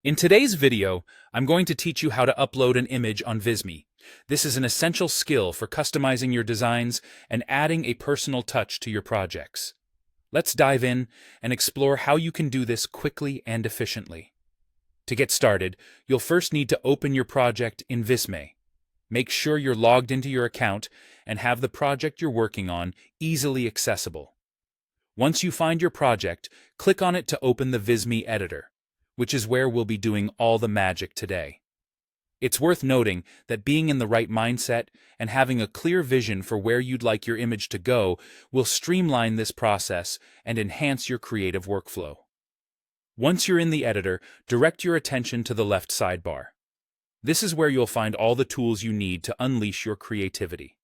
In today's video, I'm going to teach you how to upload an image on Visme. This is an essential skill for customizing your designs and adding a personal touch to your projects. Let's dive in and explore how you can do this quickly and efficiently. To get started, you'll first need to open your project in Visme. Make sure you're logged into your account and have the project you're working on easily accessible. Once you find your project, click on it to open the Visme editor, which is where we'll be doing all the magic today. It's worth noting that being in the right mindset and having a clear vision for where you'd like your image to go will streamline this process and enhance your creative workflow. Once you're in the editor, direct your attention to the left sidebar. This is where you'll find all the tools you need to unleash your creativity.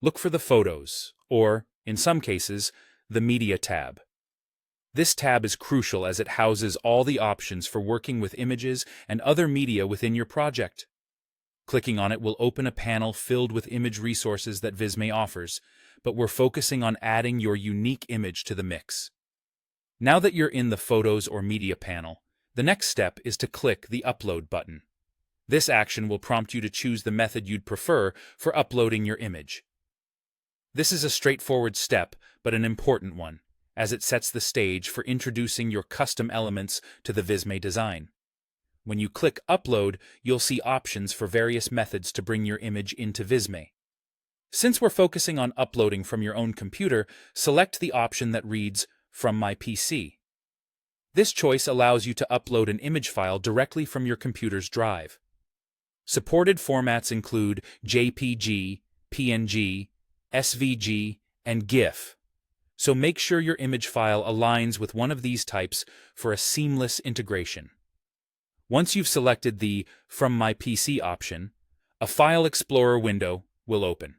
Look for the Photos, or, in some cases, the Media tab. This tab is crucial as it houses all the options for working with images and other media within your project. Clicking on it will open a panel filled with image resources that Visme offers, but we're focusing on adding your unique image to the mix. Now that you're in the Photos or Media panel, the next step is to click the Upload button. This action will prompt you to choose the method you'd prefer for uploading your image. This is a straightforward step, but an important one, as it sets the stage for introducing your custom elements to the Visme design. When you click Upload, you'll see options for various methods to bring your image into Visme. Since we're focusing on uploading from your own computer, select the option that reads From My PC. This choice allows you to upload an image file directly from your computer's drive. Supported formats include JPG, PNG, SVG, and GIF. So make sure your image file aligns with one of these types for a seamless integration. Once you've selected the From My PC option, a File Explorer window will open.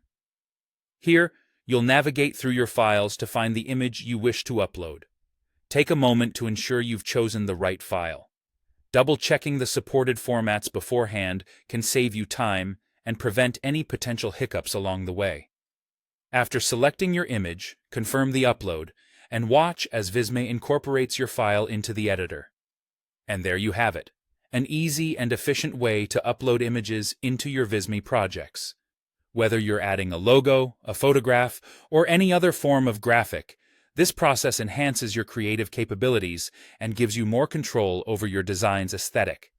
Here, you'll navigate through your files to find the image you wish to upload. Take a moment to ensure you've chosen the right file. Double-checking the supported formats beforehand can save you time and prevent any potential hiccups along the way. After selecting your image, confirm the upload, and watch as Visme incorporates your file into the editor. And there you have it, an easy and efficient way to upload images into your Visme projects. Whether you're adding a logo, a photograph, or any other form of graphic, this process enhances your creative capabilities and gives you more control over your design's aesthetic.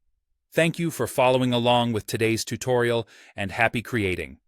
Thank you for following along with today's tutorial, and happy creating!